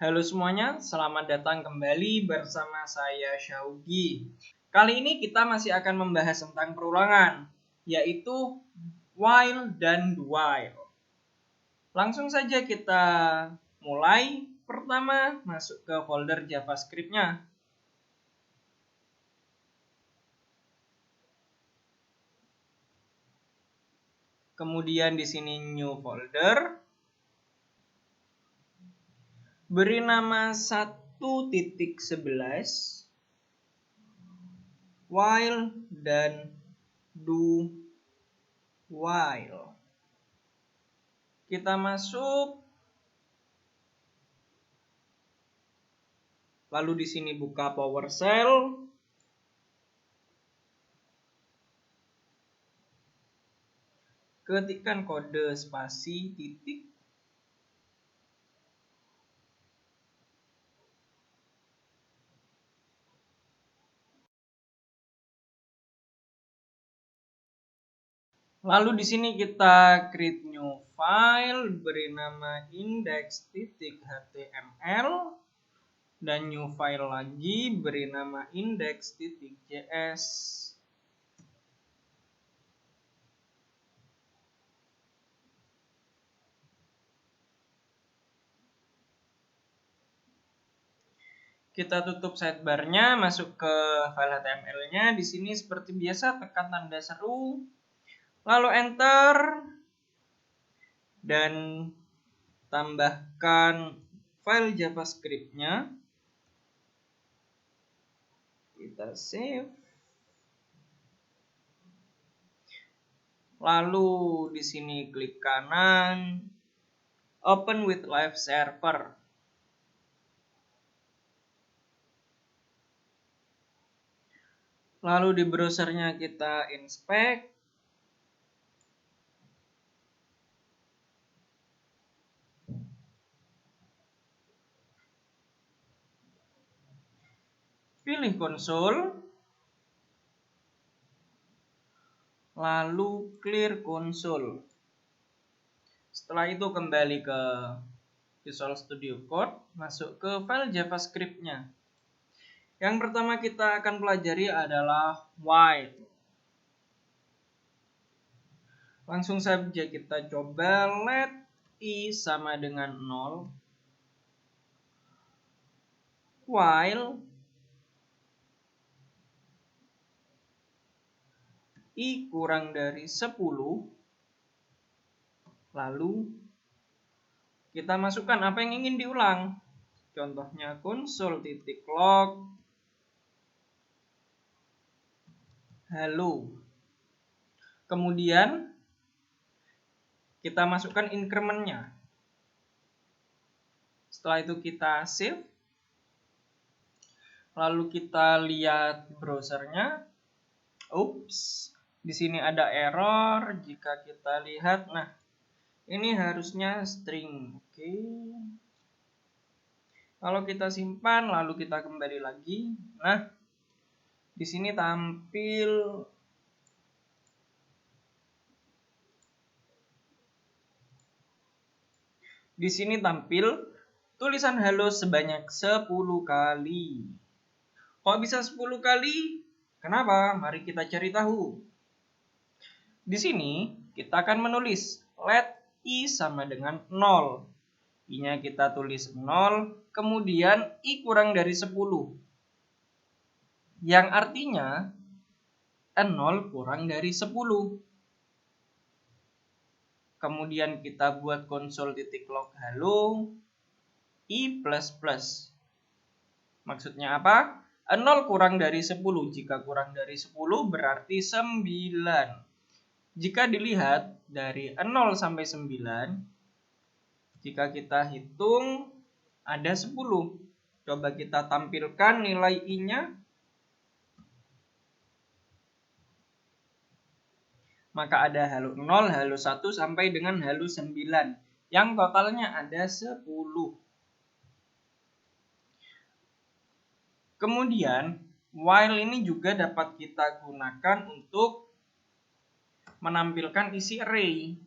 Halo semuanya, selamat datang kembali bersama saya Syaugi. Kali ini kita masih akan membahas tentang perulangan, yaitu while dan do while. Langsung saja kita mulai. Pertama, masuk ke folder JavaScript-nya. Kemudian di sini new folder. Beri nama 1.11 while dan do while. Kita masuk. Lalu di sini buka PowerShell. Ketikkan kode spasi titik. Lalu di sini kita create new file, beri nama index.html, dan new file lagi, beri nama index.js. Kita tutup sidebar-nya, masuk ke file HTML-nya. Di sini seperti biasa tekan tanda seru, lalu enter, dan tambahkan file JavaScript-nya. Kita save. Lalu di sini klik kanan, open with live server. Lalu di browsernya kita inspect. Pilih konsol. Lalu clear konsol. Setelah itu kembali ke Visual Studio Code, masuk ke file JavaScript-nya. Yang pertama kita akan pelajari adalah while. Langsung saja kita coba let i sama dengan 0. While i kurang dari 10. Lalu kita masukkan apa yang ingin diulang. Contohnya console.log hello. Kemudian kita masukkan increment-nya. Setelah itu kita save. Lalu kita lihat browsernya. Ups, di sini ada error. Jika kita lihat, nah ini harusnya string. Oke. Kalau kita simpan, lalu kita kembali lagi. Nah, di sini tampil tulisan halo sebanyak 10 kali. Kok bisa 10 kali? Kenapa? Mari kita cari tahu. Di sini kita akan menulis let i sama dengan 0. I-nya kita tulis 0, kemudian i kurang dari 10. Yang artinya 0 kurang dari 10. Kemudian kita buat console.log hello i++. Maksudnya apa? 0 kurang dari 10. Jika kurang dari 10 berarti 9. Jika dilihat dari 0 sampai 9, jika kita hitung ada 10. Coba kita tampilkan nilai i-nya. Maka ada halo 0, halo 1 sampai dengan halo 9. Yang totalnya ada 10. Kemudian, while ini juga dapat kita gunakan untuk menampilkan isi array.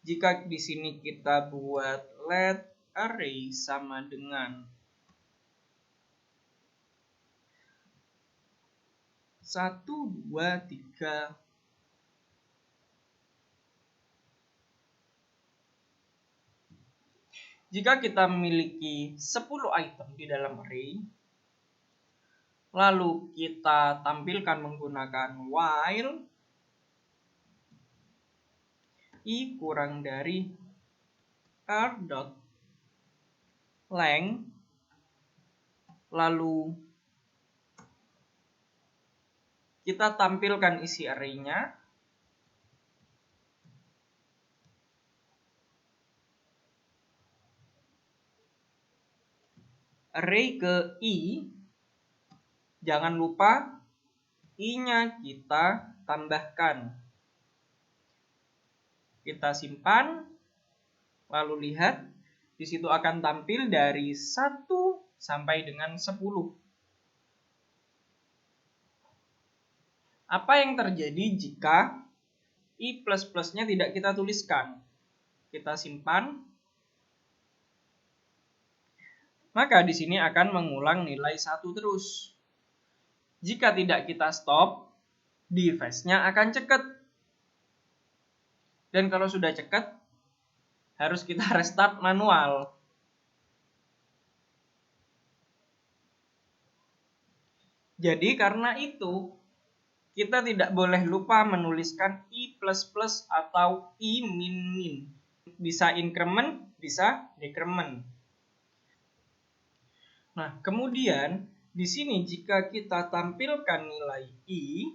Jika di sini kita buat let array sama dengan 1, 2, 3, jika kita memiliki 10 item di dalam array, lalu kita tampilkan menggunakan while i kurang dari r.length, lalu kita tampilkan isi array-nya. Array ke i, jangan lupa i-nya kita tambahkan. Kita simpan, lalu lihat, di situ akan tampil dari 1 sampai dengan 10. Apa yang terjadi jika i plus-plusnya tidak kita tuliskan? Kita simpan. Maka di sini akan mengulang nilai 1 terus. Jika tidak kita stop, device-nya akan ceket. Dan kalau sudah ceket, harus kita restart manual. Jadi karena itu, kita tidak boleh lupa menuliskan i++ atau i min. Bisa increment, bisa decrement. Nah, kemudian di sini jika kita tampilkan nilai i,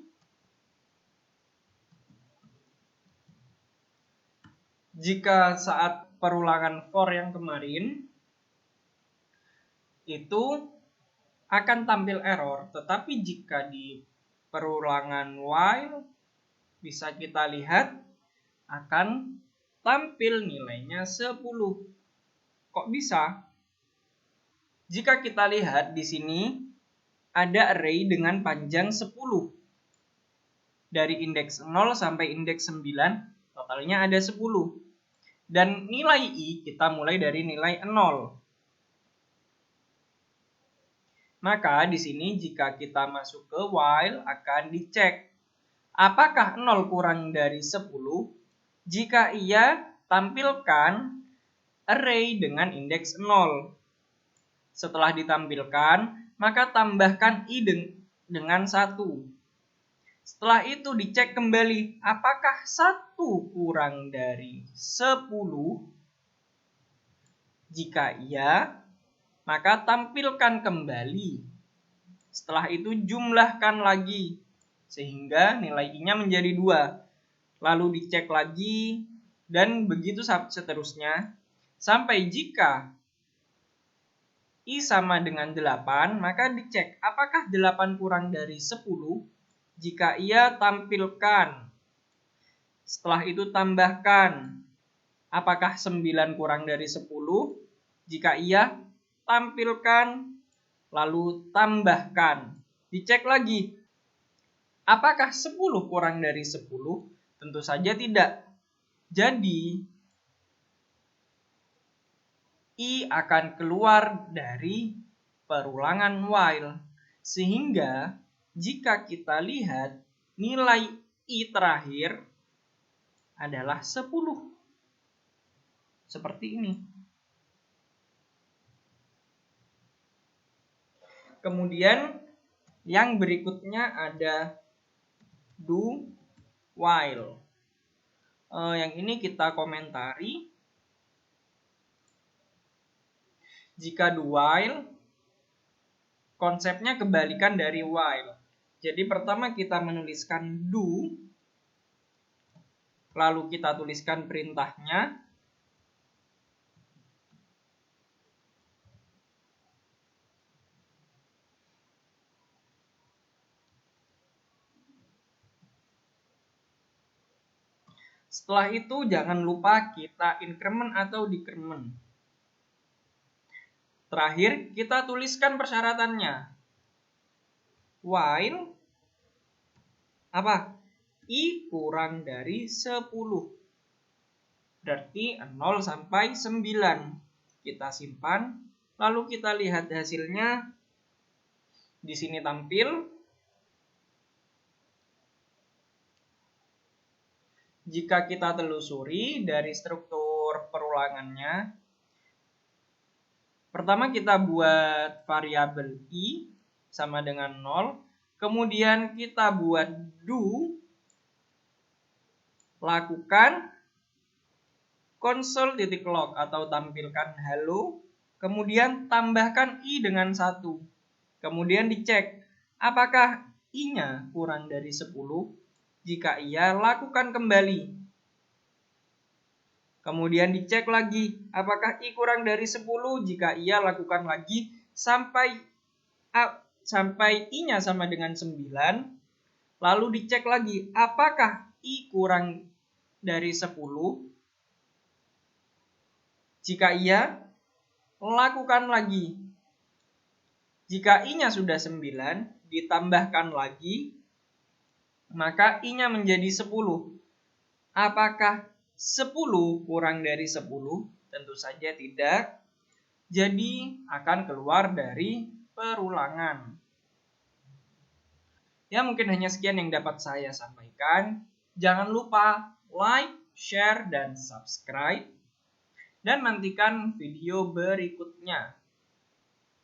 jika saat perulangan for yang kemarin itu akan tampil error, tetapi jika di perulangan while bisa kita lihat akan tampil nilainya 10. Kok bisa? Jika kita lihat di sini ada array dengan panjang 10. Dari indeks 0 sampai indeks 9, totalnya ada 10. Dan nilai i kita mulai dari nilai 0. Maka di sini jika kita masuk ke while akan dicek apakah 0 kurang dari 10. Jika iya, tampilkan array dengan indeks 0. Setelah ditampilkan, maka tambahkan i dengan 1. Setelah itu dicek kembali apakah 1 kurang dari 10. Jika iya, maka tampilkan kembali. Setelah itu jumlahkan lagi sehingga nilai i-nya menjadi 2. Lalu dicek lagi dan begitu seterusnya sampai jika i sama dengan 8, maka dicek apakah 8 kurang dari 10. Jika iya, tampilkan. Setelah itu tambahkan. Apakah 9 kurang dari 10? Jika iya, tampilkan. Lalu tambahkan. Dicek lagi. Apakah 10 kurang dari 10? Tentu saja tidak. Jadi i akan keluar dari perulangan while. Sehingga jika kita lihat nilai i terakhir adalah 10. Seperti ini. Kemudian yang berikutnya ada do while. Yang ini kita komentari. Jika do while, konsepnya kebalikan dari while. Jadi pertama kita menuliskan do, lalu kita tuliskan perintahnya. Setelah itu jangan lupa kita increment atau decrement. Terakhir, kita tuliskan persyaratannya. While apa? I kurang dari 10. Berarti 0 sampai 9. kita simpan, lalu kita lihat hasilnya. Di sini tampil. Jika kita telusuri dari struktur perulangannya, pertama kita buat variabel i sama dengan 0, kemudian kita buat do, lakukan console.log atau tampilkan halo, kemudian tambahkan i dengan 1. Kemudian dicek apakah i-nya kurang dari 10. Jika iya, lakukan kembali. Kemudian dicek lagi apakah i kurang dari 10. Jika iya, lakukan lagi sampai i-nya sama dengan 9. Lalu dicek lagi apakah i kurang dari 10. Jika iya, lakukan lagi. Jika i-nya sudah 9, ditambahkan lagi, maka i-nya menjadi 10. Apakah 10 kurang dari 10? Tentu saja tidak. Jadi akan keluar dari perulangan. Ya, mungkin hanya sekian yang dapat saya sampaikan. Jangan lupa like, share, dan subscribe. Dan nantikan video berikutnya.